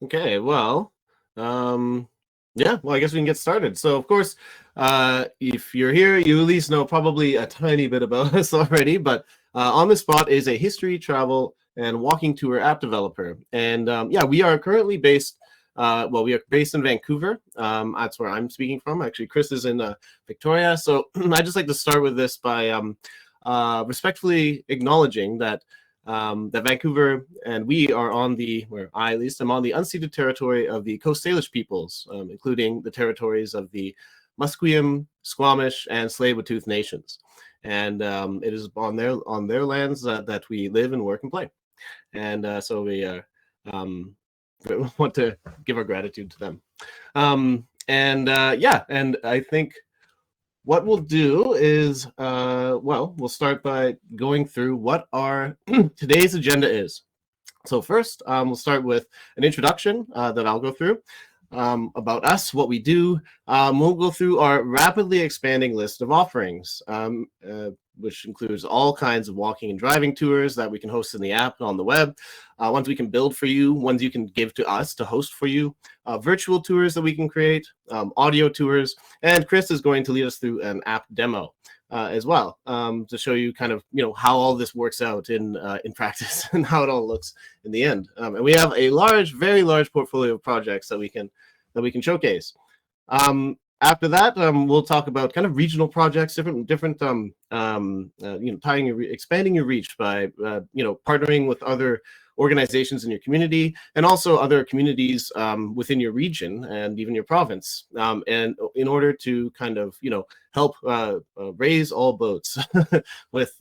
Okay, well, um, yeah, well, I guess we can get started. So, of course, if you're here, you at least know probably a tiny bit about us already, but On the Spot is a history, travel, and walking tour app developer. And yeah, we are currently based, well, we are based in Vancouver. That's where I'm speaking from. Actually, Chris is in Victoria. So I just like to start with this by respectfully acknowledging that Vancouver and we are on the, where I at least am on the unceded territory of the Coast Salish peoples, including the territories of the Musqueam, Squamish, and Tsleil-Waututh nations. And it is on their lands that we live and work and play. And so we um, want to give our gratitude to them. Yeah, and I think what we'll do is, well, we'll start by going through what our today's agenda is. So first, we'll start with an introduction that I'll go through about us, what we do. We'll go through our rapidly expanding list of offerings, which includes all kinds of walking and driving tours that we can host in the app and on the web, ones we can build for you, ones you can give to us to host for you, virtual tours that we can create, audio tours, and Chris is going to lead us through an app demo. As well, to show you kind of how all this works out in practice and how it all looks in the end. And we have a very large portfolio of projects that we can showcase. After that, we'll talk about kind of regional projects, different expanding your reach by partnering with other organizations in your community and also other communities within your region and even your province, and in order to kind of help raise all boats with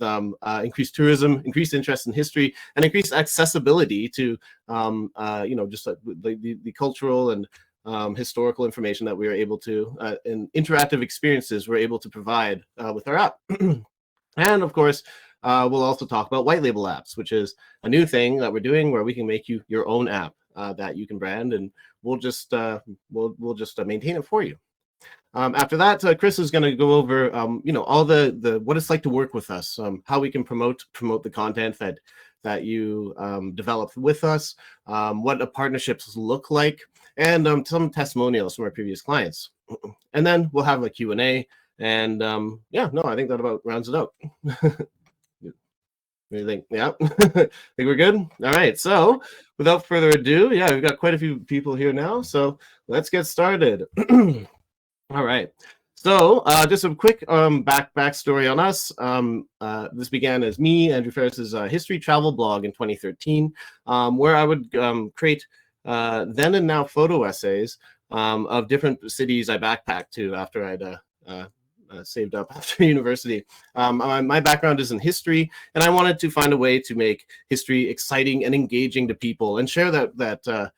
increased tourism, increased interest in history, and increased accessibility to just the cultural and historical information that we are able to, and interactive experiences we're able to provide with our app. And of course, we'll also talk about white label apps, which is a new thing that we're doing where we can make you your own app that you can brand, and we'll just maintain it for you. After that, Chris is going to go over all the what it's like to work with us, how we can promote the content that you develop with us, what the partnerships look like, and some testimonials from our previous clients. And then we'll have a Q&A, and yeah, no, I think that about rounds it out. What do you think? Yeah, think we're good? All right, so without further ado, yeah, we've got quite a few people here now, so let's get started. All right. So just a quick backstory on us. This began as me, Andrew Ferris's history travel blog in 2013, where I would create then and now photo essays of different cities I backpacked to after I'd saved up after university. My background is in history, and I wanted to find a way to make history exciting and engaging to people and share that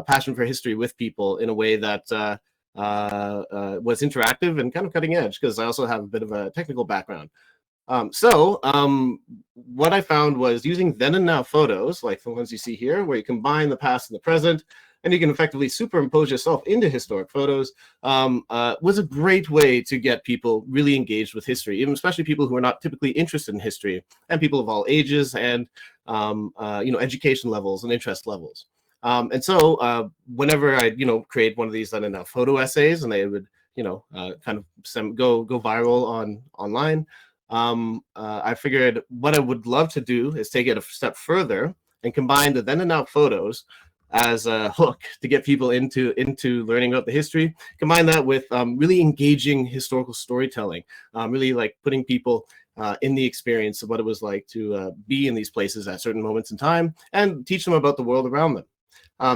passion for history with people in a way that was interactive and kind of cutting edge, because I also have a bit of a technical background. What I found was using then and now photos, like the ones you see here, where you combine the past and the present, and you can effectively superimpose yourself into historic photos, was a great way to get people really engaged with history, even especially people who are not typically interested in history, and people of all ages and education levels and interest levels. And so whenever I create one of these then and now photo essays, and they would kind of go viral online, I figured what I would love to do is take it a step further and combine the then and now photos as a hook to get people into learning about the history. Combine that with really engaging historical storytelling, really like putting people in the experience of what it was like to be in these places at certain moments in time, and teach them about the world around them.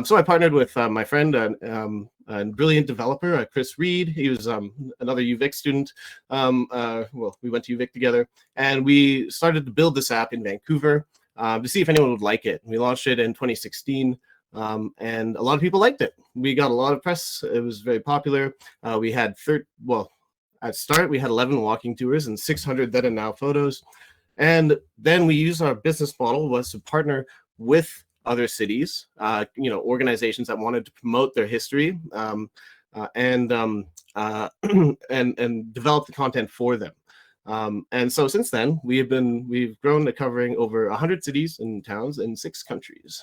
So I partnered with my friend and brilliant developer, Chris Reed. He was another UVic student. Well, we went to UVic together, and we started to build this app in Vancouver to see if anyone would like it. We launched it in 2016. And a lot of people liked it. We got a lot of press. It was very popular. We had at start we had 11 walking tours and 600 then and now photos. And then we used our business model was to partner with other cities, organizations that wanted to promote their history, and develop the content for them. And so since then we've grown to covering over 100 cities and towns in 6 countries.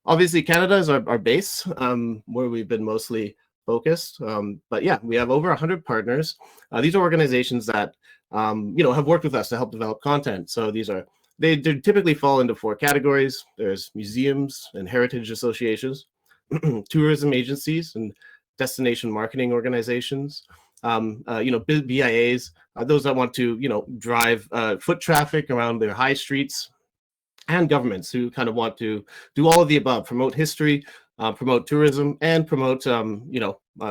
Obviously, Canada is our base, where we've been mostly focused. But yeah, we have over 100 partners. These are organizations that have worked with us to help develop content. So they typically fall into 4 categories. There's museums and heritage associations, tourism agencies and destination marketing organizations, BIAs, those that want to drive foot traffic around their high streets, and governments who kind of want to do all of the above: promote history, promote tourism, and promote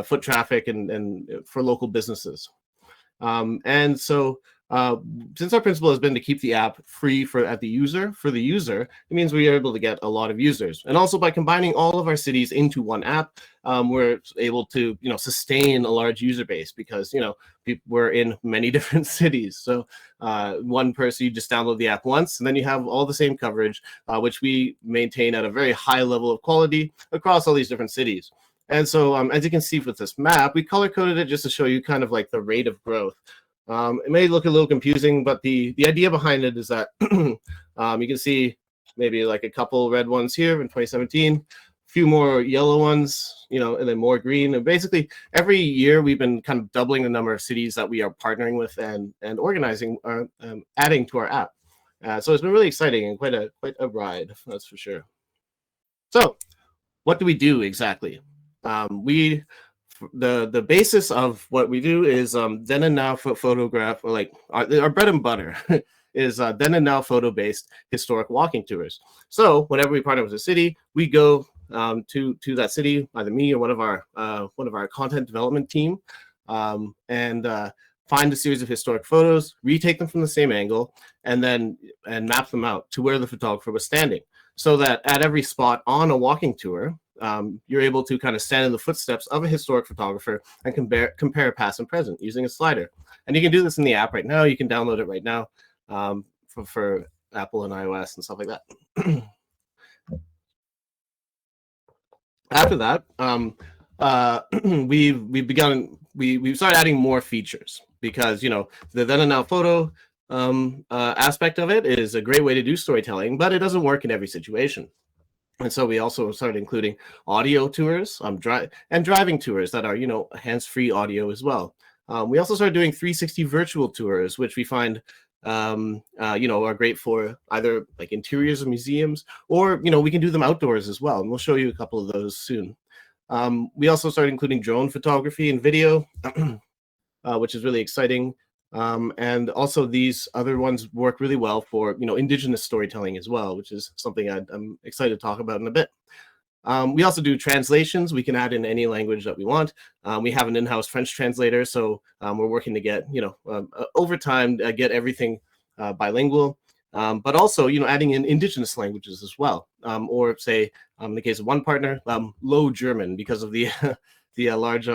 foot traffic and for local businesses. And so since our principle has been to keep the app free for the user, it means we are able to get a lot of users. And also by combining all of our cities into one app, we're able to sustain a large user base, because we're in many different cities. So one person, you just download the app once, and then you have all the same coverage, which we maintain at a very high level of quality across all these different cities. And so as you can see with this map, we color coded it just to show you kind of like the rate of growth. It may look a little confusing, but the idea behind it is that you can see maybe like a couple red ones here in 2017, a few more yellow ones, and then more green. And basically every year we've been kind of doubling the number of cities that we are partnering with and organizing, adding to our app. So it's been really exciting and quite a ride, that's for sure. So what do we do exactly? The basis of what we do is then and now photograph, or like our bread and butter is then and now photo based historic walking tours. So whenever we partner with a city, we go to that city, either me or one of our content development team, and find a series of historic photos, retake them from the same angle, and map them out to where the photographer was standing, so that at every spot on a walking tour, you're able to kind of stand in the footsteps of a historic photographer and compare past and present using a slider. And you can do this in the app right now. You can download it right now for Apple and iOS and stuff like that. After that, we've started adding more features, because the then and now photo aspect of it is a great way to do storytelling, but it doesn't work in every situation. And so we also started including audio tours, driving tours that are hands-free audio as well. We also started doing 360 virtual tours, which we find are great for either like interiors of museums, or we can do them outdoors as well, and we'll show you a couple of those soon. We also started including drone photography and video, which is really exciting. And also these other ones work really well for indigenous storytelling as well, which is something I'm excited to talk about in a bit. We also do translations. We can add in any language that we want. We have an in-house French translator, so we're working to get over time get everything bilingual, but also adding in indigenous languages as well, or say in the case of one partner, Low German, because of the the large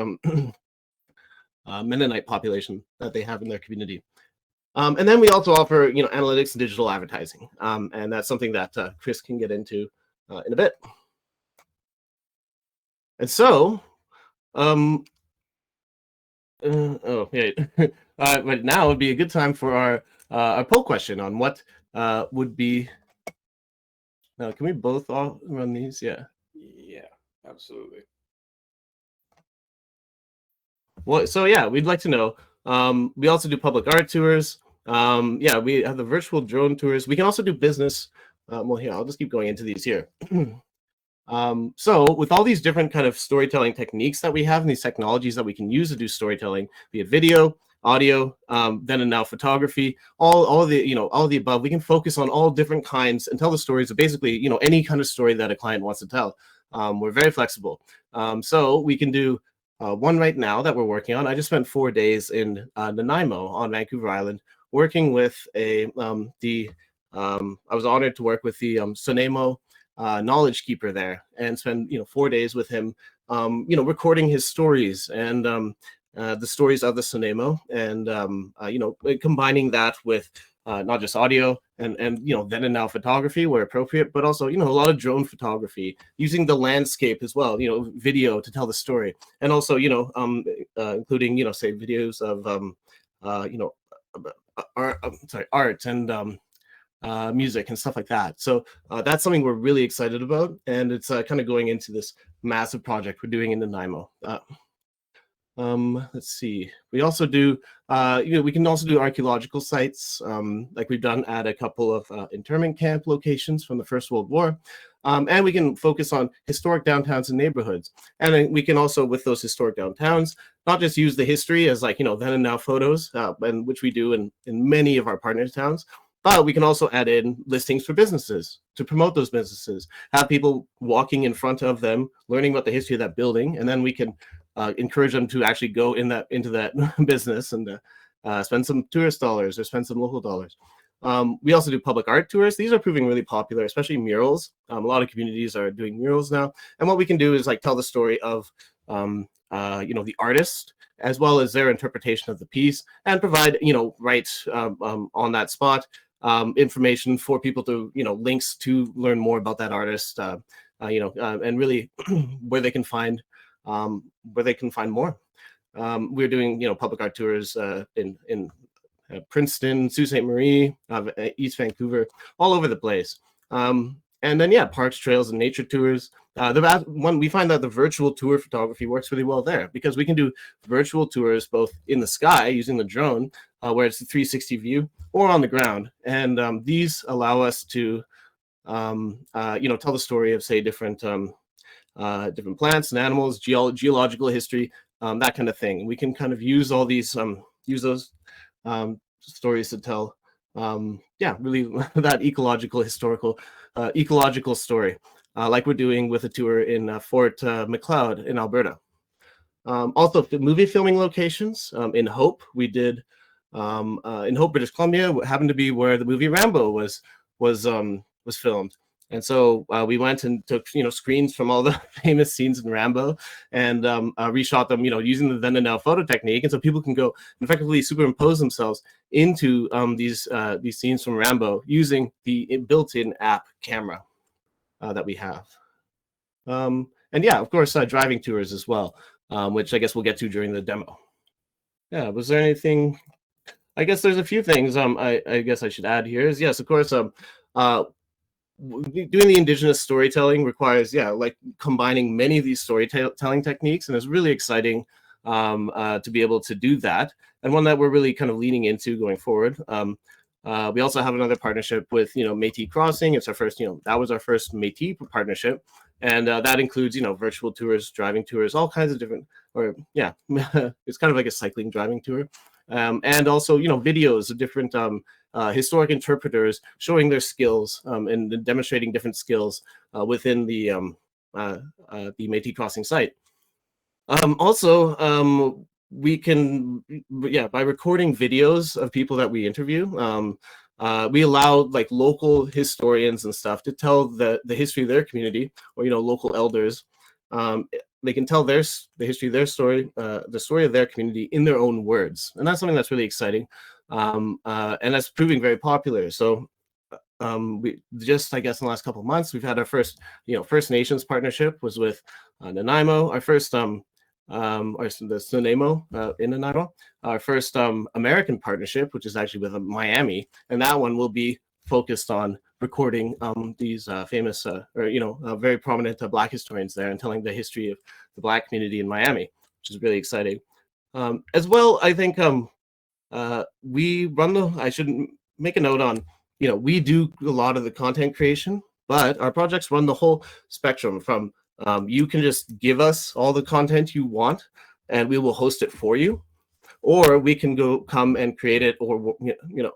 Mennonite population that they have in their community. And then we also offer analytics and digital advertising, and that's something that Chris can get into in a bit. And so but now would be a good time for our poll question on what would be. Now, can we both all run these? Yeah, absolutely. Well, so yeah, we'd like to know. We also do public art tours. We have the virtual drone tours. We can also do business. Well, here, I'll just keep going into these here. So with all these different kind of storytelling techniques that we have, and these technologies that we can use to do storytelling, be it video, audio, then and now photography, all the above, we can focus on all different kinds and tell the stories of basically any kind of story that a client wants to tell. We're very flexible. So we can do one right now that we're working on. I just spent 4 days in Nanaimo on Vancouver Island working with I was honored to work with the Sonemo knowledge keeper there, and spend 4 days with him, recording his stories and the stories of the Sonemo, and combining that with not just audio and then and now photography where appropriate, but also a lot of drone photography, using the landscape as well, video to tell the story, and also including say videos of art and music and stuff like that. So that's something we're really excited about, and it's kind of going into this massive project we're doing in Nanaimo. Let's see. We also do, we can also do archaeological sites, like we've done at a couple of internment camp locations from the First World War. And we can focus on historic downtowns and neighborhoods. And then we can also, with those historic downtowns, not just use the history as like, then and now photos, and which we do in many of our partner towns, but we can also add in listings for businesses to promote those businesses, have people walking in front of them, learning about the history of that building, and then we can encourage them to actually go into that business and spend some tourist dollars or spend some local dollars. We also do public art tours. These are proving really popular, especially murals. A lot of communities are doing murals now. And what we can do is like tell the story of, the artist, as well as their interpretation of the piece, and provide, right on that spot, information for people to, links to learn more about that artist, and really where they can find more. We're doing, public art tours in Princeton, Sault Ste. Marie, East Vancouver, all over the place. And then, parks, trails, and nature tours. We find that the virtual tour photography works really well there, because we can do virtual tours both in the sky using the drone, where it's a 360 view, or on the ground. And these allow us to, tell the story of, say, different plants and animals, geological history, that kind of thing. And we can kind of use all these, use those stories to tell, really that ecological story, like we're doing with a tour in Fort McLeod in Alberta. Also, movie filming locations in Hope. We did in Hope, British Columbia, happened to be where the movie Rambo was filmed. And so we went and took, screens from all the famous scenes in Rambo and reshot them, using the then and now photo technique. And so people can go and effectively superimpose themselves into these scenes from Rambo using the built-in app camera that we have. And of course, driving tours as well, which I guess we'll get to during the demo. Yeah, was there anything? I guess there's a few things I guess I should add here. Is yes, of course, doing the Indigenous storytelling requires, like combining many of these storytelling techniques, and it's really exciting to be able to do that, and one that we're really kind of leaning into going forward. We also have another partnership with, Métis Crossing. It's our first, that was our first Métis partnership, and that includes, virtual tours, driving tours, all kinds of different, it's kind of like a cycling driving tour. And also, videos of different historic interpreters showing their skills and demonstrating different skills within the Métis Crossing site. Also, we can, by recording videos of people that we interview, we allow like local historians and stuff to tell the history of their community, or local elders. They can tell the history of their story, the story of their community in their own words, and that's something that's really exciting, and that's proving very popular. So we just, I guess, in the last couple of months, we've had our first, First Nations partnership was with Nanaimo. Our first, the Nanaimo in Nanaimo. Our first American partnership, which is actually with Miami, and that one will be focused on recording these famous very prominent Black historians there and telling the history of the Black community in Miami, which is really exciting. As well, I think we run I should make a note on, we do a lot of the content creation, but our projects run the whole spectrum from you can just give us all the content you want and we will host it for you, or we can come and create it, or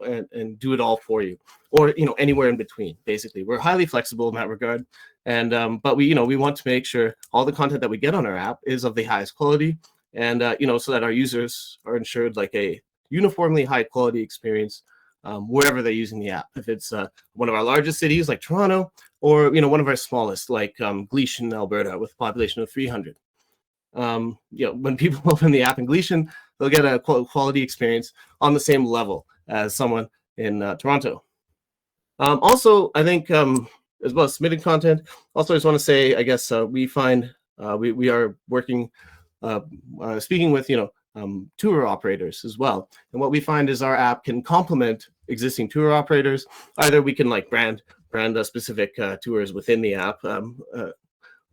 and do it all for you, or anywhere in between. Basically, we're highly flexible in that regard, and but we want to make sure all the content that we get on our app is of the highest quality, and so that our users are ensured like a uniformly high quality experience wherever they're using the app. If it's one of our largest cities like Toronto, or one of our smallest like Gleason, Alberta, with a population of 300. When people open the app in Gleason, they'll get a quality experience on the same level as someone in Toronto. Also, I think as well as submitting content, also I just want to say, I guess we find we are working, speaking with tour operators as well. And what we find is our app can complement existing tour operators. Either we can like brand specific tours within the app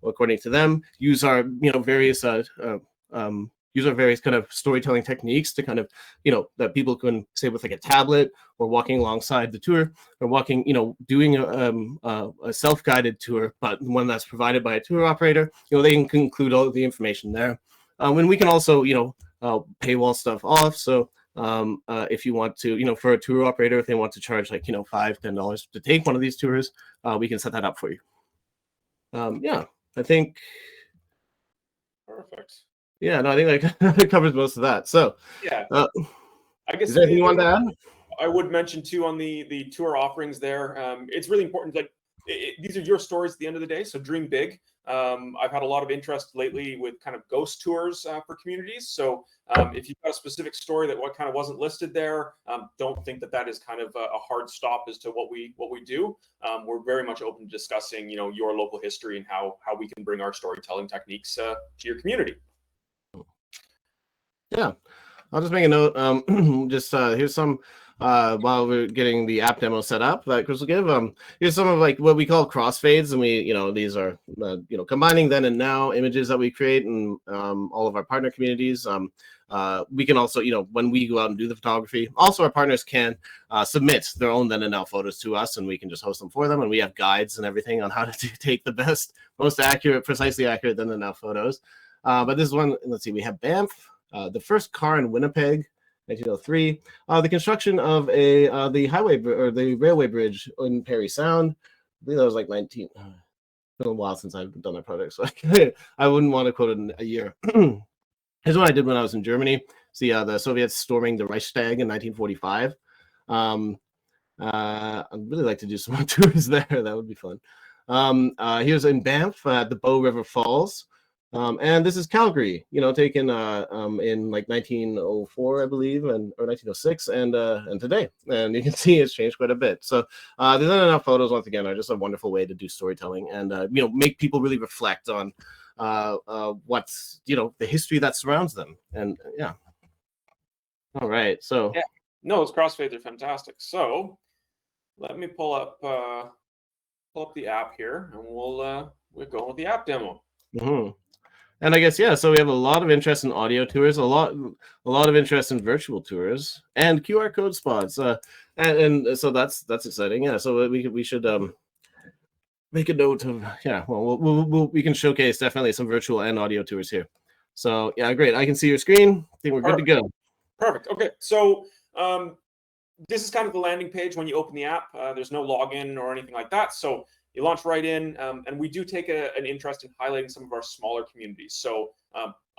according to them, use our various use our various kind of storytelling techniques to kind of that people can say with like a tablet or walking alongside the tour or walking doing a self-guided tour, but one that's provided by a tour operator. They can include all of the information there, and we can also paywall stuff off. So if you want to for a tour operator, if they want to charge like $5-10 to take one of these tours, we can set that up for you. Yeah, I think Perfect. yeah, no, I think that covers most of that. So Yeah, I guess is there anything you want to add? I would mention too on the tour offerings there. It's really important. Like these are your stories at the end of the day, so dream big. I've had a lot of interest lately with kind of ghost tours for communities. So if you've got a specific story that what kind of wasn't listed there, don't think that is kind of a hard stop as to what we do. We're very much open to discussing your local history and how we can bring our storytelling techniques to your community. Yeah, I'll just make a note. Here's some while we're getting the app demo set up that Chris will give. Here's some of like what we call crossfades, and we these are combining then and now images that we create in all of our partner communities. We can also when we go out and do the photography, also our partners can submit their own then and now photos to us, and we can just host them for them, and we have guides and everything on how to take the best, most accurate, precisely accurate then and now photos. But this one, let's see, we have Banff. The first car in Winnipeg, 1903. The construction of the highway or the railway bridge in Parry Sound. I believe that was like 19. It's been a while since I've done that project, so I wouldn't want to quote it in a year. Here's what I did when I was in Germany. See, the Soviets storming the Reichstag in 1945. I'd really like to do some more tours there. That would be fun. Here's in Banff at the Bow River Falls. And this is Calgary, taken in like 1904, I believe, or 1906, and today. And you can see it's changed quite a bit. So there's not enough photos. Once again, are just a wonderful way to do storytelling and make people really reflect on what's the history that surrounds them. And yeah. All right. So yeah, no, those crossfades are fantastic. So let me pull up the app here, and we'll go with the app demo. Mm-hmm. And I guess, yeah, so we have a lot of interest in audio tours, a lot of interest in virtual tours and QR code spots. And so that's exciting. Yeah. So we should make a note of, yeah, well, we can showcase definitely some virtual and audio tours here. So yeah, great. I can see your screen. I think we're good to go. Perfect. Okay. So this is kind of the landing page when you open the app. There's no login or anything like that. So you launch right in, and we do take an interest in highlighting some of our smaller communities. So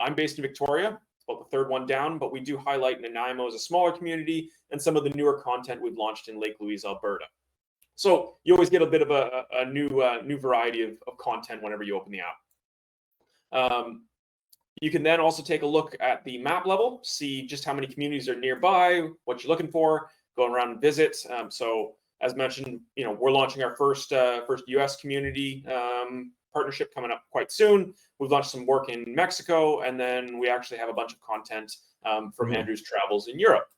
I'm based in Victoria, about the third one down, but we do highlight Nanaimo as a smaller community and some of the newer content we've launched in Lake Louise, Alberta. So you always get a bit of a new variety of content whenever you open the app. You can then also take a look at the map level, see just how many communities are nearby, what you're looking for, go around and visit. So as mentioned, we're launching our first U.S. community partnership coming up quite soon. We've launched some work in Mexico, and then we actually have a bunch of content from Andrew's travels in Europe.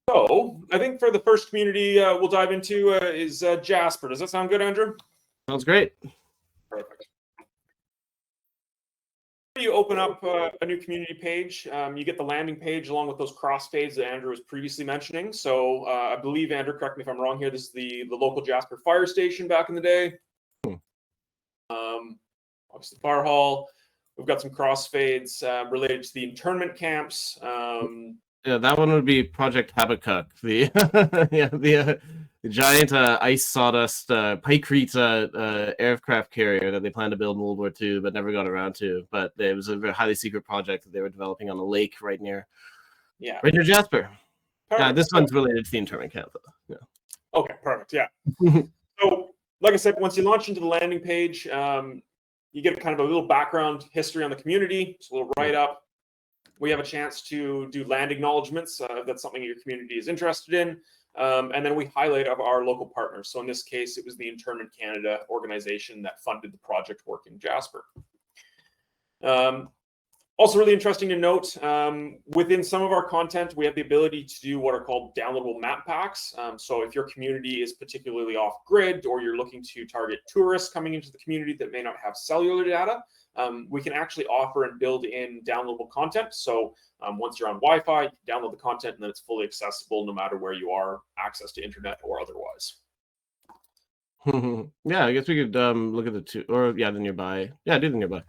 So I think for the first community we'll dive into is Jasper. Does that sound good, Andrew? Sounds great. Perfect. You open up a new community page, you get the landing page along with those crossfades that Andrew was previously mentioning. So I believe, Andrew, correct me if I'm wrong here, this is the local Jasper fire station back in the day. Obviously the fire hall. We've got some crossfades related to the internment camps. Yeah, that one would be Project Habakkuk, the giant ice sawdust Pykrete aircraft carrier that they planned to build in World War II, but never got around to. But it was a very highly secret project that they were developing on a lake right near Jasper. This one's related to the internment camp, though. Yeah. Okay, perfect. Yeah. So, like I said, once you launch into the landing page, you get kind of a little background history on the community, just a little write-up. We have a chance to do land acknowledgements if that's something your community is interested in. And then we highlight of our local partners. So in this case, it was the Internment Canada organization that funded the project work in Jasper. Also really interesting to note, within some of our content, we have the ability to do what are called downloadable map packs. So if your community is particularly off-grid, or you're looking to target tourists coming into the community that may not have cellular data, we can actually offer and build in downloadable content. So once you're on Wi-Fi, you can download the content, and then it's fully accessible no matter where you are, access to internet or otherwise. Yeah, I guess we could look at the two, or yeah, the nearby. Yeah, do the nearby.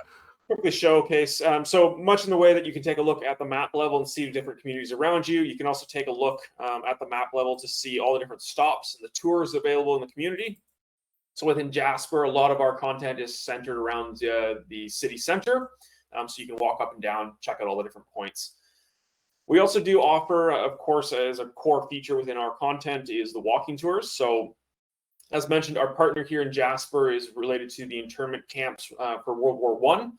Quickly showcase. So much in the way that you can take a look at the map level and see the different communities around you. You can also take a look at the map level to see all the different stops and the tours available in the community. So within Jasper, a lot of our content is centered around the city center. So you can walk up and down, check out all the different points. We also do offer, of course, as a core feature within our content is the walking tours. So as mentioned, our partner here in Jasper is related to the internment camps for World War I.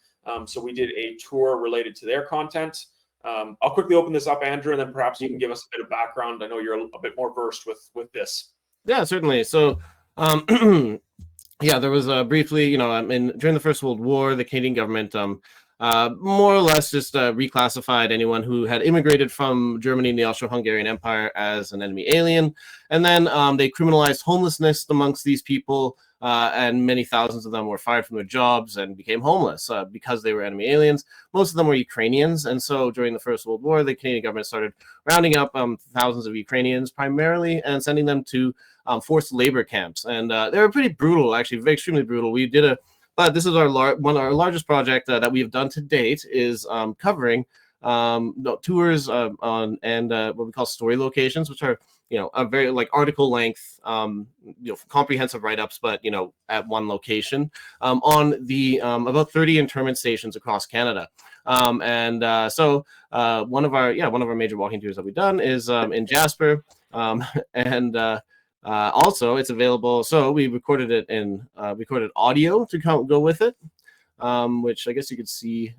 So we did a tour related to their content. I'll quickly open this up, Andrew, and then perhaps you can give us a bit of background. I know you're a bit more versed with this. Yeah, certainly. So, yeah, there was briefly, during the First World War, the Canadian government more or less just reclassified anyone who had immigrated from Germany and the Austro-Hungarian Empire as an enemy alien. And then they criminalized homelessness amongst these people, and many thousands of them were fired from their jobs and became homeless because they were enemy aliens. Most of them were Ukrainians. And so during the First World War, the Canadian government started rounding up thousands of Ukrainians primarily and sending them to forced labor camps. And they were pretty brutal, actually, extremely brutal. We did but this is our our largest project that we have done to date is covering tours on what we call story locations, which are a very like article length comprehensive write-ups, but at one location on the about 30 internment stations across Canada. So one of our major walking tours that we've done is in Jasper, and also it's available. So we recorded it in recorded audio to go with it, which I guess you could see.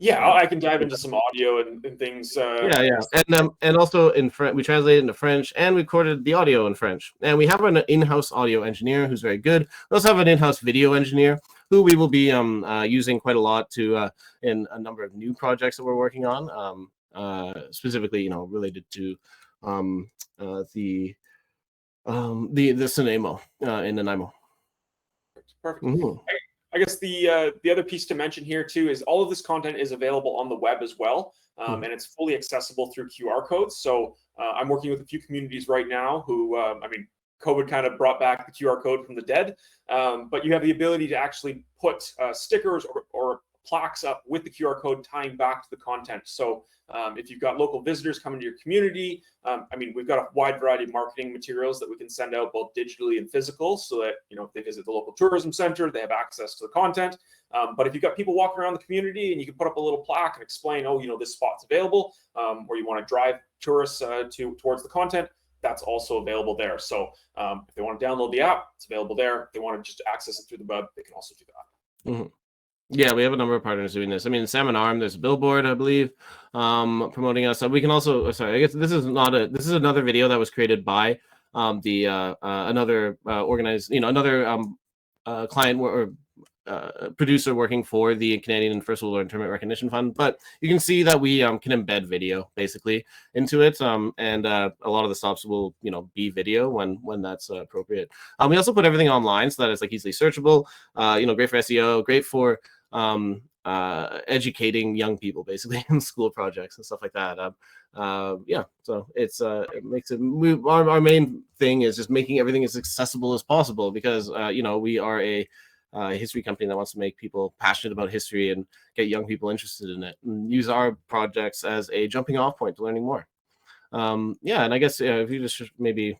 Yeah, I can dive into some audio and things. And also in French, we translated into French and recorded the audio in French. And we have an in-house audio engineer who's very good. We also have an in-house video engineer who we will be using quite a lot to in a number of new projects that we're working on, specifically related to the Cinemo in Nanaimo. Perfect. Mm-hmm. I guess the other piece to mention here too is all of this content is available on the web as well, and it's fully accessible through QR codes. So I'm working with a few communities right now who, COVID kind of brought back the QR code from the dead, but you have the ability to actually put stickers or plaques up with the QR code tying back to the content. So if you've got local visitors coming to your community, we've got a wide variety of marketing materials that we can send out both digitally and physical, so that if they visit the local tourism center, they have access to the content. But if you've got people walking around the community and you can put up a little plaque and explain, this spot's available, or you want to drive tourists towards the content, that's also available there. So if they want to download the app, it's available there. If they want to just access it through the web, they can also do that. Mm-hmm. Yeah, we have a number of partners doing this. Salmon Arm, there's a billboard, I believe, promoting us. We can also, I guess this is another video that was created by another organized, another client or producer working for the Canadian First World War Internment Recognition Fund. But you can see that we can embed video basically into it, and a lot of the stops will be video when that's appropriate. We also put everything online so that it's like easily searchable. Great for SEO, great for educating young people basically in school projects and stuff like that. So it makes it our main thing is just making everything as accessible as possible, because we are a history company that wants to make people passionate about history and get young people interested in it, and use our projects as a jumping off point to learning more. And I guess if you just maybe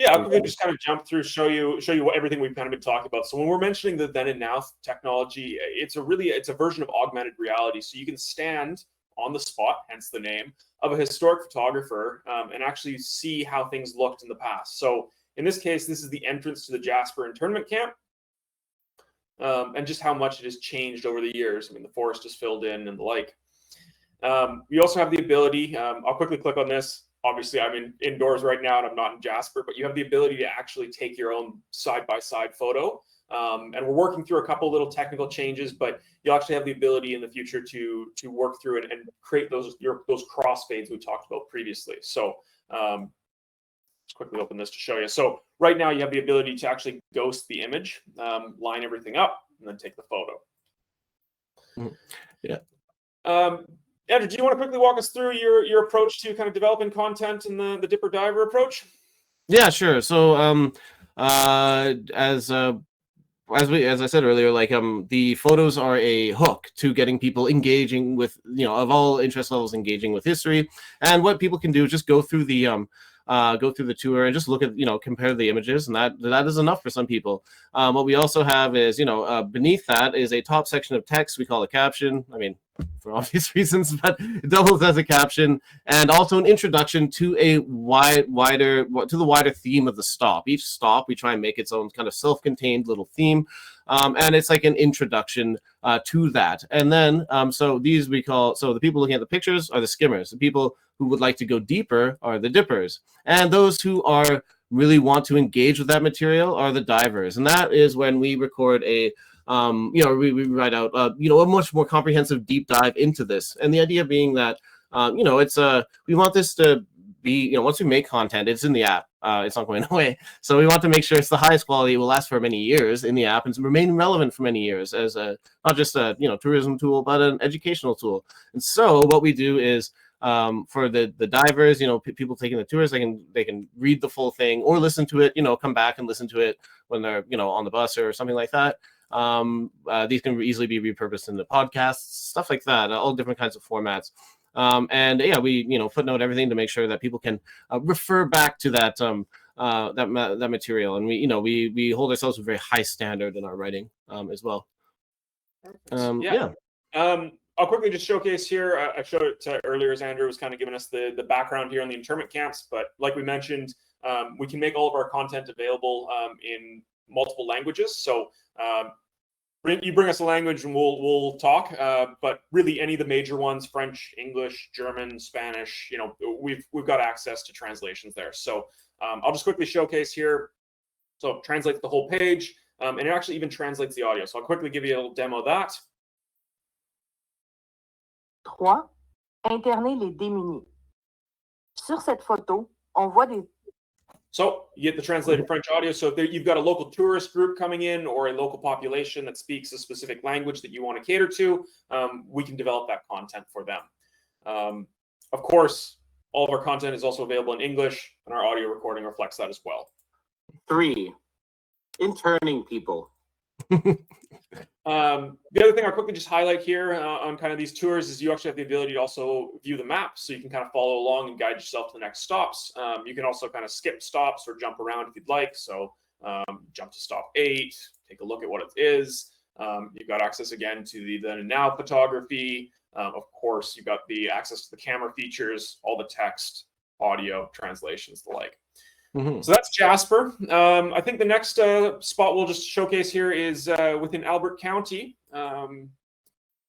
I'll just kind of jump through, show you what everything we've kind of been talking about. So when we're mentioning the then and now technology, it's a version of augmented reality. So you can stand on the spot, hence the name, of a historic photographer, and actually see how things looked in the past. So in this case, this is the entrance to the Jasper internment camp, and just how much it has changed over the years. The forest is filled in and the like. We also have the ability, I'll quickly click on this. Obviously, I'm indoors right now and I'm not in Jasper, but you have the ability to actually take your own side-by-side photo And we're working through a couple little technical changes, but you'll actually have the ability in the future to work through it and create those crossfades we talked about previously. So let's quickly open this to show you. So right now you have the ability to actually ghost the image, line everything up, and then take the photo. Yeah. Andrew, do you want to quickly walk us through your approach to kind of developing content in the Dipper Diver approach? Yeah, sure. So as I said earlier, like the photos are a hook to getting people engaging with, of all interest levels, engaging with history. And what people can do is just go through the tour and just look at, compare the images, and that is enough for some people. What we also have is, beneath that is a top section of text we call a caption. I mean, for obvious reasons, but it doubles as a caption, and also an introduction to the wider theme of the stop. Each stop we try and make its own kind of self-contained little theme, and it's like an introduction to that. And then so the people looking at the pictures are the skimmers. The people who would like to go deeper are the dippers, and those who really want to engage with that material are the divers. And that is when we record we write out, a much more comprehensive deep dive into this. And the idea being that, we want this to be, once we make content, it's in the app. It's not going away. So we want to make sure it's the highest quality, will last for many years in the app and remain relevant for many years as not just a, tourism tool, but an educational tool. And so what we do is, for the divers, people taking the tours, they can read the full thing or listen to it, come back and listen to it when they're, on the bus or something like that. These can easily be repurposed into podcasts, stuff like that, all different kinds of formats. And yeah, we footnote everything to make sure that people can refer back to that that material, and we hold ourselves to a very high standard in our writing as well. I'll quickly just showcase here. I showed it earlier as Andrew was kind of giving us the background here on the internment camps, but like we mentioned, we can make all of our content available in multiple languages. So you bring us a language and we'll talk, but really any of the major ones, French, English, German, Spanish, we've got access to translations there. So I'll just quickly showcase here. So it translates the whole page, and it actually even translates the audio. So I'll quickly give you a little demo of that. 3. Interner les démunis. Sur cette photo, on voit des... So you get the translated French audio. So if you've got a local tourist group coming in or a local population that speaks a specific language that you want to cater to, we can develop that content for them. Of course, all of our content is also available in English, and our audio recording reflects that as well. 3. Interning people. The other thing I'll quickly just highlight here on kind of these tours is you actually have the ability to also view the map, so you can kind of follow along and guide yourself to the next stops. You can also kind of skip stops or jump around if you'd like. So jump to stop 8, take a look at what it is. You've got access again to the then and now photography. Of course, you've got the access to the camera features, all the text, audio, translations, the like. Mm-hmm. So that's Jasper. I think the next spot we'll just showcase here is within Albert County.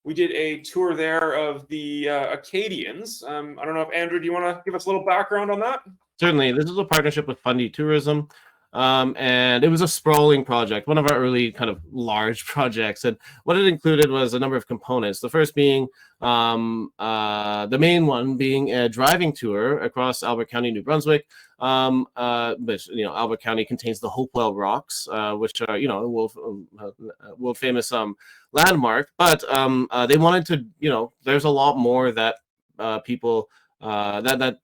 We did a tour there of the Acadians. I don't know if Andrew, do you want to give us a little background on that? Certainly. This is a partnership with Fundy Tourism. And it was a sprawling project, one of our early kind of large projects. And what it included was a number of components. The first being the main one being a driving tour across Albert County, New Brunswick. But Albert County contains the Hopewell Rocks, which are world famous landmark. But they wanted to, there's a lot more that people Albert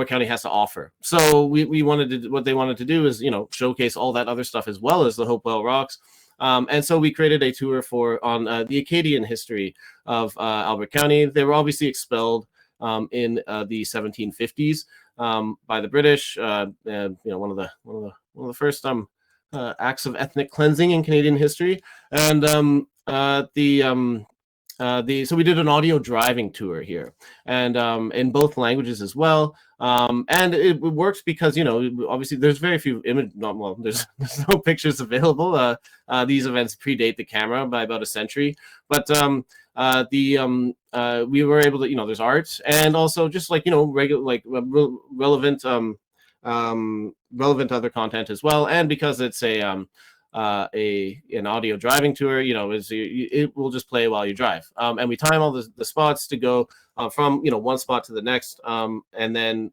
County has to offer. So we wanted to, what they wanted to do is, showcase all that other stuff as well as the Hopewell Rocks. And so we created a tour on the Acadian history of Albert County. They were obviously expelled in the 1750s by the British. One of the first acts of ethnic cleansing in Canadian history. And so we did an audio driving tour here, and in both languages as well. And it works because obviously there's very few there's no pictures available. These events predate the camera by about a century, but we were able to there's art and also just regular relevant relevant other content as well, and because it's an audio driving tour, it will just play while you drive. And we time all the spots to go from one spot to the next, and then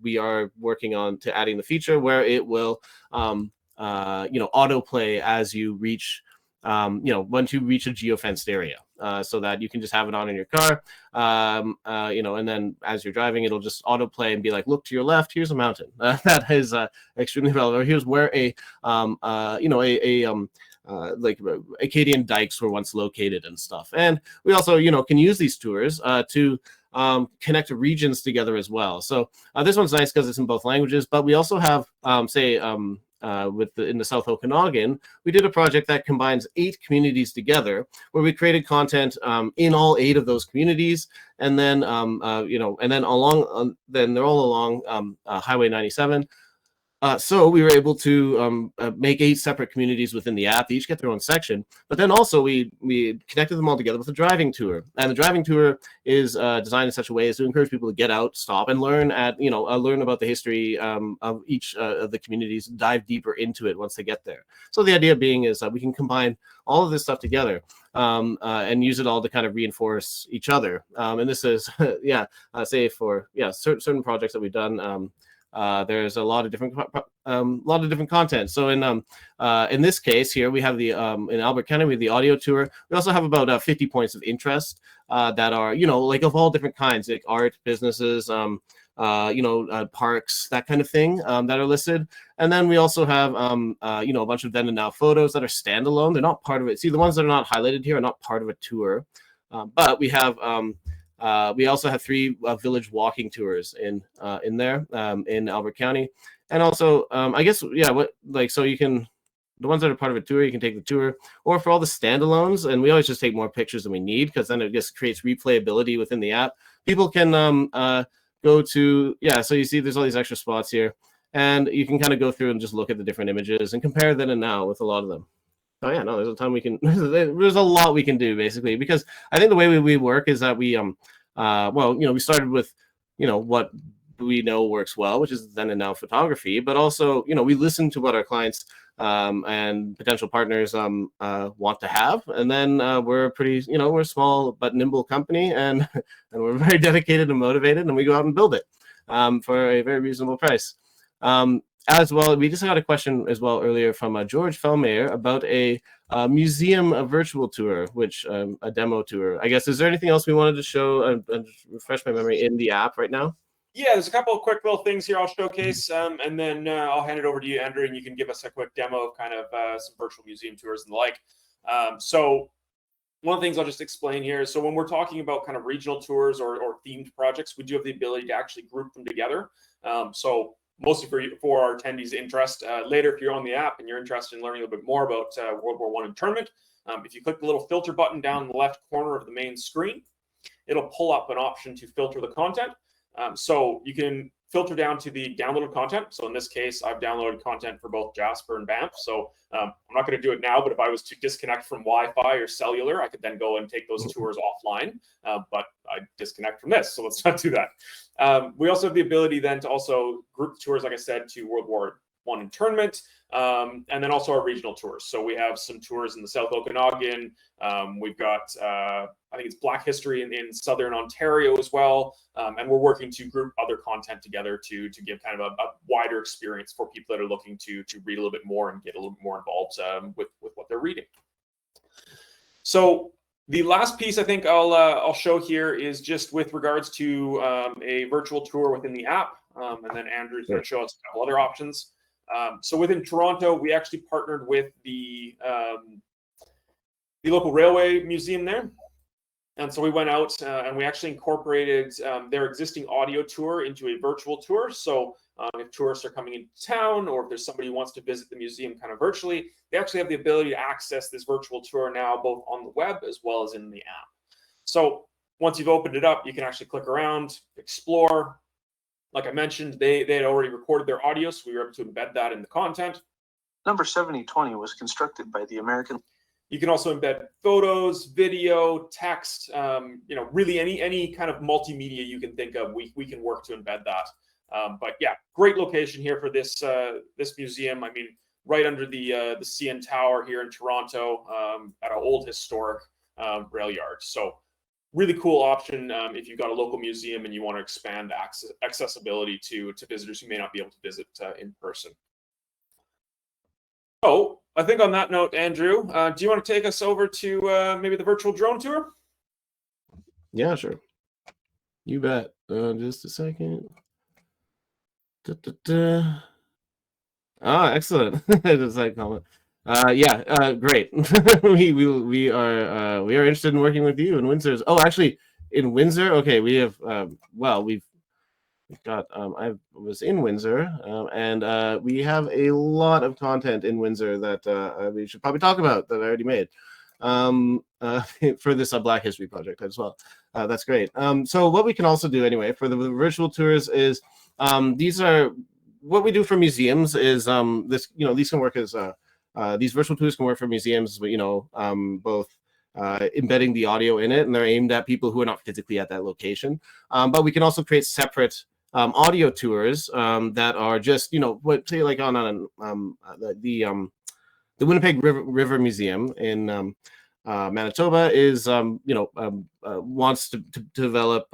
we are working on to adding the feature where it will autoplay as you reach once you reach a geofenced area, so that you can just have it on in your car, and then as you're driving, it'll just autoplay and be like, look to your left, here's a mountain. That is extremely relevant. Here's where like Acadian dikes were once located and stuff. And we also, can use these tours to connect regions together as well. So this one's nice because it's in both languages, but we also have, in the South Okanagan, we did a project that combines 8 communities together, where we created content in all 8 of those communities, and then then they're all along Highway 97. So we were able to make 8 separate communities within the app. They each get their own section, but then also we connected them all together with a driving tour. And the driving tour is designed in such a way as to encourage people to get out, stop, and learn learn about the history of each of the communities, dive deeper into it once they get there. So the idea being is that we can combine all of this stuff together and use it all to kind of reinforce each other. And this is say for certain projects that we've done. There's a lot of different content. So in this case here, we have the in Albert County, we have the audio tour. We also have about 50 points of interest that are like of all different kinds, like art, businesses, parks, that kind of thing, that are listed. And then we also have a bunch of then and now photos that are standalone. They're not part of it. See, the ones that are not highlighted here are not part of a tour, but we have. We also have 3 village walking tours in there in Albert County, and also so you can, the ones that are part of a tour, you can take the tour, or for all the standalones, and we always just take more pictures than we need, because then it just creates replayability within the app. People can go to so you see there's all these extra spots here, and you can kind of go through and just look at the different images and compare then and now with a lot of them. Oh yeah, no, there's a ton we can. There's a lot we can do, basically, because I think the way we work is that we we started with what we know works well, which is then and now photography, but also we listen to what our clients and potential partners want to have, and then we're we're a small but nimble company, and we're very dedicated and motivated, and we go out and build it for a very reasonable price. As well, we just got a question as well earlier from George Fellmayer about a museum virtual tour, which a demo tour, I guess. Is there anything else we wanted to show and refresh my memory in the app right now? Yeah, there's a couple of quick little things here I'll showcase, and then I'll hand it over to you, Andrew, and you can give us a quick demo of kind of some virtual museum tours and the like. So one of the things I'll just explain here is, so when we're talking about kind of regional tours or themed projects, we do have the ability to actually group them together. So mostly for our attendees' interest. Later, if you're on the app and you're interested in learning a little bit more about World War I internment, if you click the little filter button down in the left corner of the main screen, it'll pull up an option to filter the content. So you can filter down to the downloaded content. So in this case, I've downloaded content for both Jasper and Banff. So I'm not going to do it now, but if I was to disconnect from Wi-Fi or cellular, I could then go and take those tours offline. But I disconnect from this, so let's not do that. We also have the ability then to also group tours, like I said, to World War I internment, and then also our regional tours. So we have some tours in the South Okanagan. We've got, I think it's Black History in Southern Ontario as well. And we're working to group other content together to give kind of a wider experience for people that are looking to read a little bit more and get a little bit more involved with what they're reading. So the last piece I think I'll show here is just with regards to a virtual tour within the app. And then Andrew's going to show us a couple other options. So within Toronto, we actually partnered with the local railway museum there. And so we went out and we actually incorporated their existing audio tour into a virtual tour. So if tourists are coming into town, or if there's somebody who wants to visit the museum kind of virtually, they actually have the ability to access this virtual tour now, both on the web as well as in the app. So once you've opened it up, you can actually click around, explore. Like I mentioned, they had already recorded their audio, so we were able to embed that in the content. Number 7020 was constructed by the American. You can also embed photos, video, text, really any kind of multimedia you can think of, we can work to embed that. But yeah, great location here for this this museum. I mean, right under the CN Tower here in Toronto, at an old historic rail yard. So really cool option if you've got a local museum and you want to expand accessibility to visitors who may not be able to visit in person. Oh, I think on that note, Andrew, do you want to take us over to maybe the virtual drone tour? Yeah, sure. You bet. Just a second. Da, da, da. Ah, excellent. Just like comment. Yeah, great. We are interested in working with you in Windsor's. Oh, actually, in Windsor. Okay, we have. Well, we've got. I was in Windsor, and we have a lot of content in Windsor that we should probably talk about that I already made. For this Black History project as well. That's great. So what we can also do anyway for the virtual tours is these are what we do for museums is this, you know, these can work as these virtual tours can work for museums, but, you know, both embedding the audio in it, and they're aimed at people who are not physically at that location. But we can also create separate audio tours that are just, you know, what say like on the Winnipeg River Museum in Manitoba is, you know, wants to develop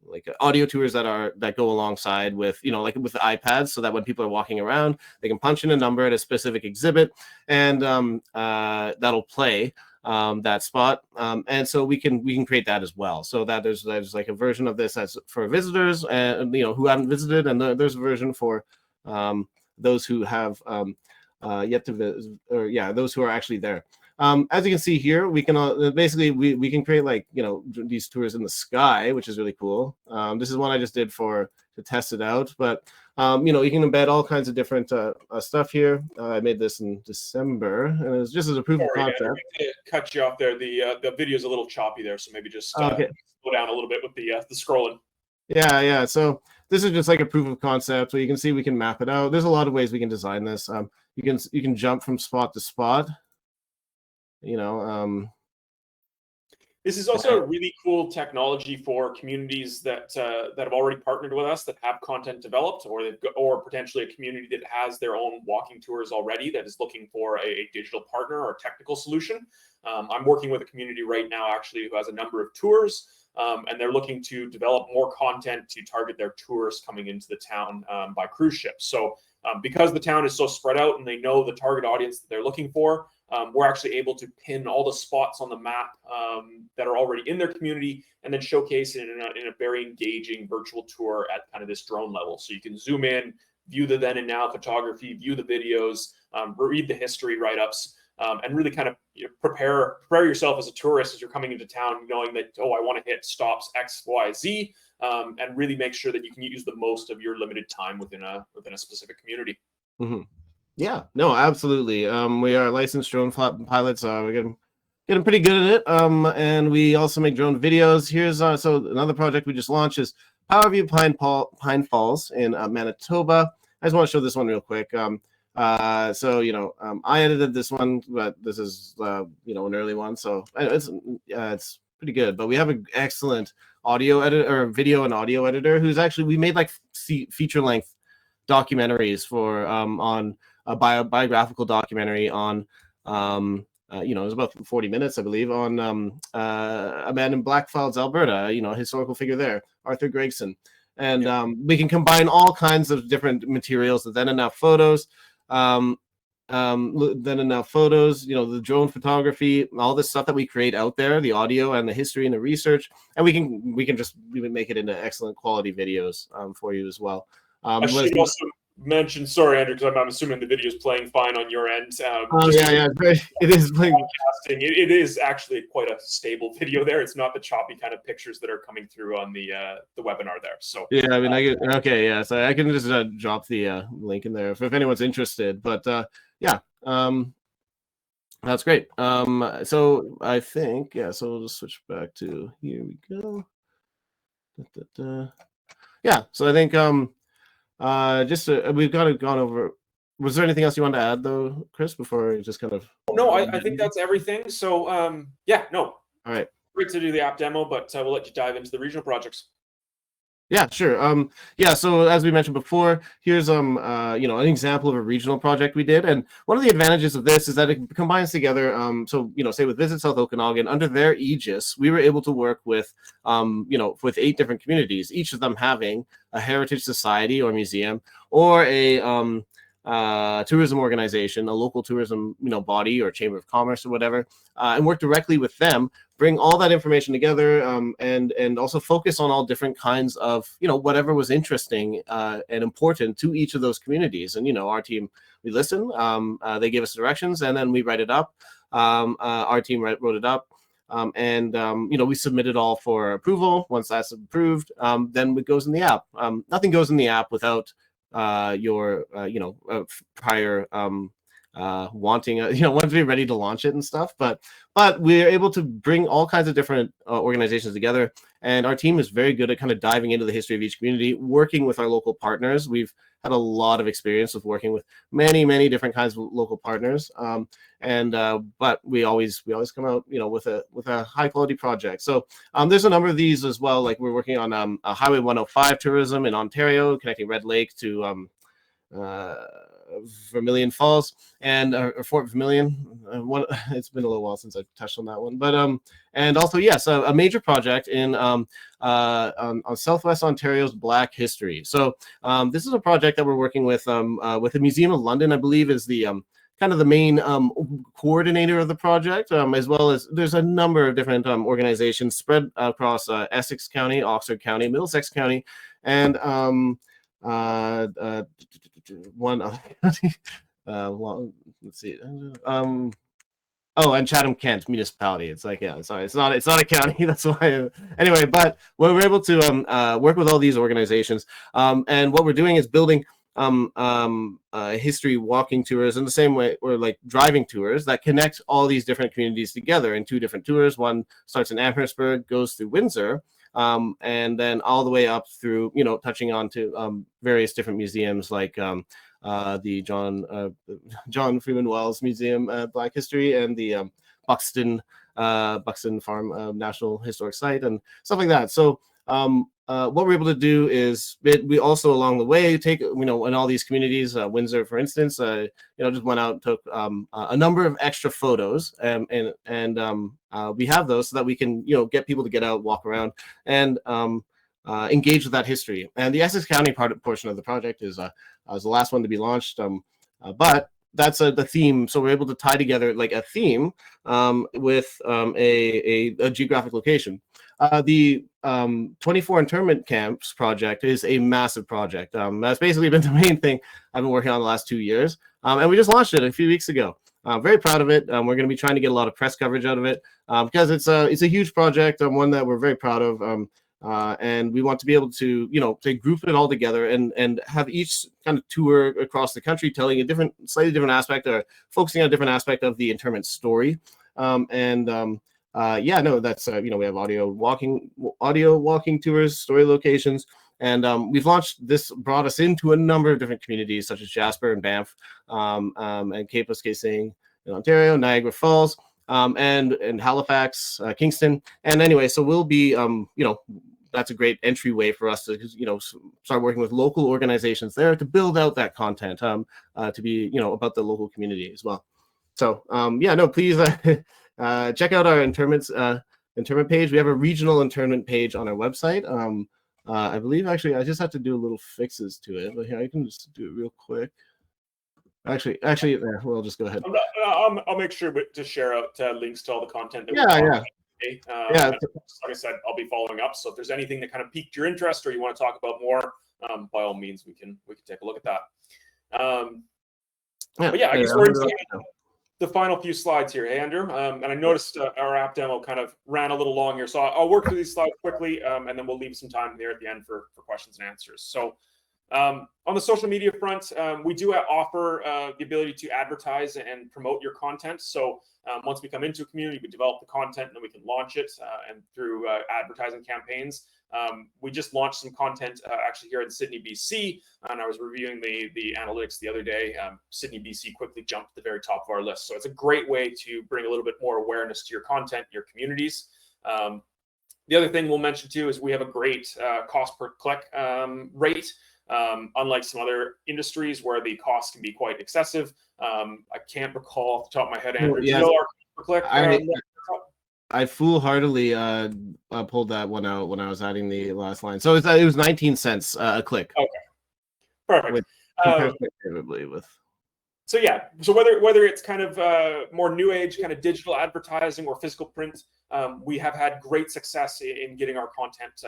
like audio tours that go alongside with, you know, like with the iPads, so that when people are walking around, they can punch in a number at a specific exhibit, and that'll play that spot, and so we can create that as well, so that there's like a version of this that's for visitors and, you know, who haven't visited, and there's a version for those who have yet to visit, or yeah, those who are actually there. As you can see here, we can basically we can create, like, you know, these tours in the sky, which is really cool. This is one I just did to test it out, but you know, you can embed all kinds of different stuff here. I made this in December, and it was just as a proof of concept. Andrew, to cut you off there. The video is a little choppy there, so maybe just okay. slow down a little bit with the scrolling. Yeah. So this is just like a proof of concept, so you can see we can map it out. There's a lot of ways we can design this. You can jump from spot to spot. You know, this is also a really cool technology for communities that have already partnered with us, that have content developed, or potentially a community that has their own walking tours already, that is looking for a digital partner or technical solution. I'm working with a community right now, actually, who has a number of tours, and they're looking to develop more content to target their tourists coming into the town by cruise ships. So because the town is so spread out and they know the target audience that they're looking for, we're actually able to pin all the spots on the map that are already in their community, and then showcase it in a very engaging virtual tour at kind of this drone level. So you can zoom in, view the then and now photography, view the videos, read the history write-ups, and really kind of, you know, prepare yourself as a tourist as you're coming into town, knowing that, oh, I want to hit stops X, Y, Z, and really make sure that you can use the most of your limited time within a specific community. Mm-hmm. Yeah, no, absolutely. We are licensed drone pilots. We're getting pretty good at it. And we also make drone videos. Here's so another project we just launched is Power View Pine Falls in Manitoba. I just want to show this one real quick. So, you know, I edited this one, but this is you know, an early one, so it's pretty good. But we have an excellent audio editor, or video and audio editor, who's actually, we made like feature length documentaries for on a biographical documentary on you know, it was about 40 minutes, I believe, on a man in Blackfalds, Alberta, you know, historical figure there, Arthur Gregson. And we can combine all kinds of different materials, then and now photos, you know, the drone photography, all this stuff that we create out there, the audio and the history and the research, and we can just make it into excellent quality videos for you as well. I should also mention, sorry, Andrew, because I'm assuming the video is playing fine on your end. Yeah, it is playing. It is actually quite a stable video there. It's not the choppy kind of pictures that are coming through on the webinar there. So yeah, I mean, okay, yeah, so I can just drop the link in there if anyone's interested. But yeah, that's great. So I think, yeah, so we'll just switch back to, here we go. Yeah, so I think just we've gone over. Was there anything else you wanted to add, though, Chris, before we just kind of? No, I think that's everything. So yeah, no. All right. Great to do the app demo, but we'll let you dive into the regional projects. Yeah, sure. Yeah, so as we mentioned before, here's an example of a regional project we did, and one of the advantages of this is that it combines together. So say with Visit South Okanagan, under their aegis, we were able to work with with 8 different communities, each of them having a heritage society or museum or a tourism organization, a local tourism body or chamber of commerce or whatever, and work directly with them, bring all that information together, and also focus on all different kinds of whatever was interesting and important to each of those communities. And our team, we listen, they give us directions, and then we write it up. Our team wrote it up. We submit it all for approval. Once that's approved, then it goes in the app. Nothing goes in the app without your prior wanting want to be ready to launch it and stuff. But we're able to bring all kinds of different organizations together, and our team is very good at kind of diving into the history of each community, working with our local partners. We've had a lot of experience with working with many different kinds of local partners, but we always come out with a high quality project. So there's a number of these as well. Like we're working on a Highway 105 tourism in Ontario, connecting Red Lake to Vermilion Falls and Fort Vermilion. It's been a little while since I've touched on that one, but and also yes, a major project in on Southwest Ontario's Black history. So this is a project that we're working with the Museum of London, I believe, is the kind of the main coordinator of the project, as well as there's a number of different organizations spread across Essex County, Oxford County, Middlesex County, and one other county. Let's see. And Chatham Kent municipality. It's like, yeah, sorry, it's not a county. That's why. Anyway, but we're able to work with all these organizations, and what we're doing is building history walking tours in the same way, or like driving tours that connect all these different communities together in 2 different tours. One starts in Amherstburg, goes through Windsor, and then all the way up through, touching on to various different museums like the John Freeman Wells Museum, Black History, and the Buxton Farm National Historic Site and stuff like that. So what we're able to do is we also along the way take in all these communities, Windsor for instance, just went out and took a number of extra photos, and we have those so that we can get people to get out, walk around, and engage with that history. And the Essex County portion of the project is the last one to be launched, but that's the theme. So we're able to tie together like a theme with a geographic location. The 24 internment camps project is a massive project. That's basically been the main thing I've been working on the last 2 years, and we just launched it a few weeks ago. I'm very proud of it. We're going to be trying to get a lot of press coverage out of it because it's a huge project, one that we're very proud of. And we want to be able to, to group it all together and have each kind of tour across the country telling a slightly different aspect, or focusing on a different aspect of the internment story. That's we have audio walking tours, story locations, and we've launched this, brought us into a number of different communities such as Jasper and Banff, and Cape Kaskasing in Ontario, Niagara Falls, and Halifax, Kingston. And anyway, so we'll be that's a great entryway for us to start working with local organizations there to build out that content to be about the local community as well. So please check out our internment page. We have a regional internment page on our website. I believe actually I just have to do a little fixes to it, but here I can just do it real quick. Actually, there. We'll just go ahead. I'll make sure to share out links to all the content that like I said, I'll be following up. So if there's anything that kind of piqued your interest or you want to talk about more, by all means, we can take a look at that. I guess we're into the final few slides here, Andrew. And I noticed our app demo kind of ran a little long here, so I'll work through these slides quickly, and then we'll leave some time here at the end for questions and answers. So on the social media front, we do offer the ability to advertise and promote your content. So once we come into a community, we develop the content and then we can launch it and through advertising campaigns. We just launched some content actually here in Sydney, BC, and I was reviewing the analytics the other day. Sydney, BC quickly jumped to the very top of our list. So it's a great way to bring a little bit more awareness to your content, your communities. The other thing we'll mention too is we have a great cost per click rate. Unlike some other industries where the cost can be quite excessive. I can't recall off the top of my head, Andrew. Yes. Do you know our cost per click? I foolhardily pulled that one out when I was adding the last line. So it was 19 cents a click. Okay, perfect. With, compared favorably with. So yeah, so whether it's kind of more new age kind of digital advertising or physical print, we have had great success in getting our content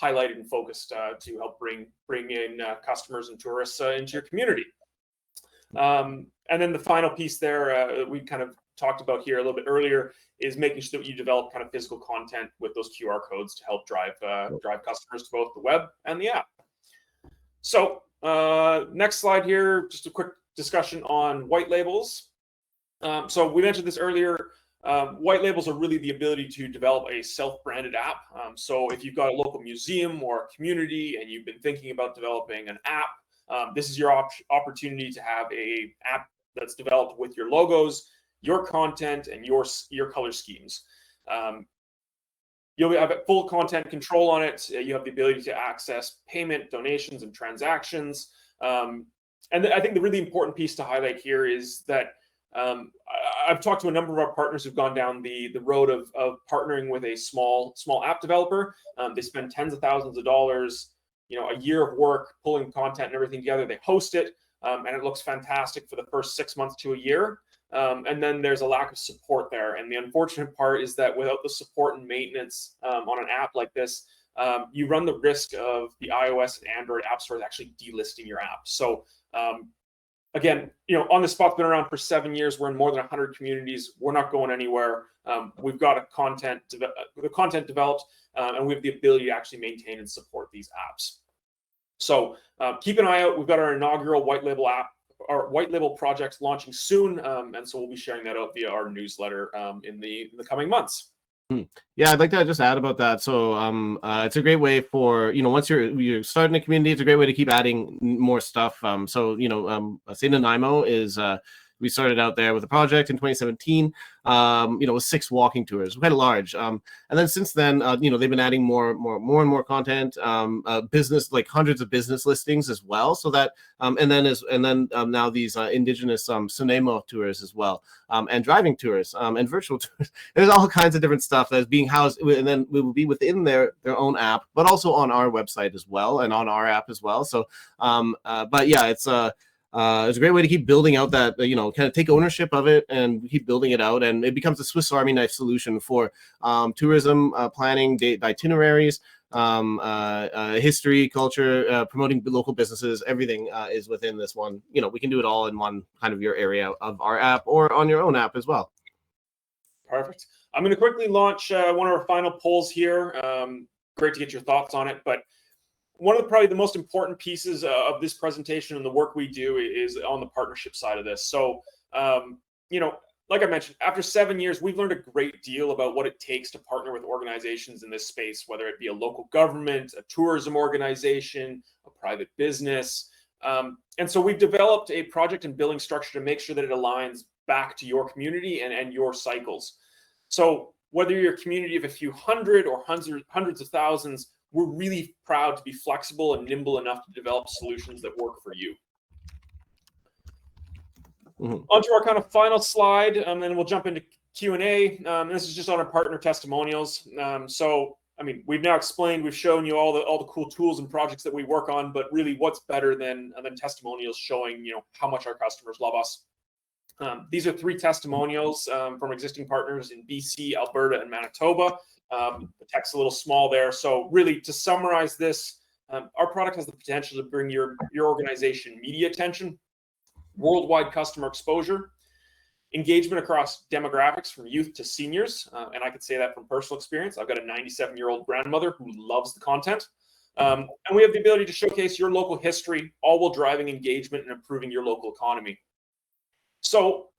highlighted and focused to help bring in customers and tourists into your community. And then the final piece there we kind of talked about here a little bit earlier is making sure that you develop kind of physical content with those QR codes to help drive customers to both the web and the app. So next slide here, just a quick discussion on white labels. So we mentioned this earlier. White labels are really the ability to develop a self-branded app. So if you've got a local museum or a community and you've been thinking about developing an app, this is your opportunity to have a app that's developed with your logos, your content, and your color schemes. You'll have full content control on it. You have the ability to access payment, donations, and transactions. And I think the really important piece to highlight here is that I've talked to a number of our partners who've gone down the road of partnering with a small app developer. They spend tens of thousands of dollars, a year of work pulling content and everything together. They host it, and it looks fantastic for the first 6 months to a year. And then there's a lack of support there. And the unfortunate part is that without the support and maintenance on an app like this, you run the risk of the iOS and Android app stores actually delisting your app. So again, On the Spot's been around for 7 years. We're in more than 100 communities. We're not going anywhere. We've got the content developed, and we have the ability to actually maintain and support these apps. So keep an eye out. We've got our inaugural white label app, our white label projects launching soon, and so we'll be sharing that out via our newsletter in the coming months. Yeah, I'd like to just add about that. So it's a great way for, once you're starting a community, it's a great way to keep adding more stuff. St. Nanaimo is we started out there with a project in 2017, with 6 walking tours, quite large. And then since then, they've been adding more and more content, business, like hundreds of business listings as well. So that, and then now these indigenous Sunemo tours as well, and driving tours, and virtual tours. There's all kinds of different stuff that's being housed, and then we will be within their own app, but also on our website as well, and on our app as well. So, but yeah, it's a great way to keep building out that, kind of take ownership of it and keep building it out. And it becomes a Swiss Army knife solution for tourism, planning, itineraries, history, culture, promoting local businesses. Everything is within this one. We can do it all in one kind of your area of our app or on your own app as well. Perfect. I'm going to quickly launch one of our final polls here. Great to get your thoughts on it. But one of probably the most important pieces of this presentation and the work we do is on the partnership side of this. So, like I mentioned, after 7 years, we've learned a great deal about what it takes to partner with organizations in this space, whether it be a local government, a tourism organization, a private business. And so we've developed a project and billing structure to make sure that it aligns back to your community and your cycles. So whether you're a community of a few hundred or hundreds of thousands, we're really proud to be flexible and nimble enough to develop solutions that work for you. Onto our kind of final slide, and then we'll jump into Q&A. This is just on our partner testimonials. We've now explained, we've shown you all the cool tools and projects that we work on, but really what's better than testimonials showing, how much our customers love us. These are 3 testimonials from existing partners in BC, Alberta, and Manitoba. The text's a little small there. So really, to summarize this, our product has the potential to bring your organization media attention, worldwide customer exposure, engagement across demographics from youth to seniors. And I could say that from personal experience. I've got a 97-year-old grandmother who loves the content. And we have the ability to showcase your local history, all while driving engagement and improving your local economy. So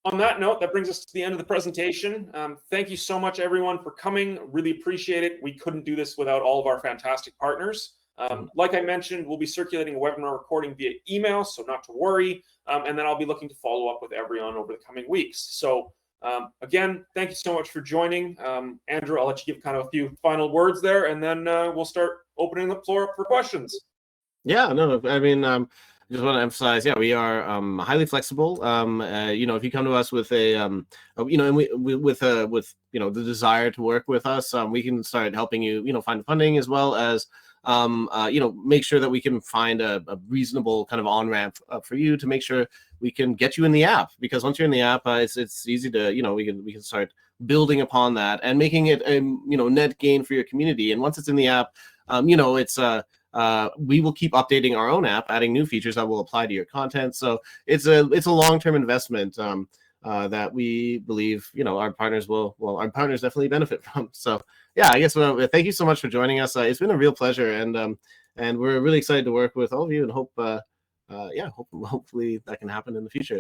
on that note, that brings us to the end of the presentation. Thank you so much, everyone, for coming. Really appreciate it. We couldn't do this without all of our fantastic partners. Like I mentioned, we'll be circulating a webinar recording via email, so not to worry. And then I'll be looking to follow up with everyone over the coming weeks. So Again, thank you so much for joining. Andrew, I'll let you give kind of a few final words there, and then we'll start opening the floor up for questions. Yeah, no, I mean, just want to emphasize, yeah, we are highly flexible. You know, if you come to us with a, you know, and with you know, the desire to work with us, we can start helping you, you know, find funding, as well as you know, make sure that we can find a reasonable kind of on-ramp for you to make sure we can get you in the app. Because once you're in the app, it's easy to, you know, we can start building upon that and making it a, you know, net gain for your community. And once it's in the app, you know, it's we will keep updating our own app, adding new features that will apply to your content. So it's a long-term investment that we believe, you know, our partners our partners definitely benefit from. So yeah, I guess thank you so much for joining us. It's been a real pleasure, and we're really excited to work with all of you, and hope hopefully that can happen in the future.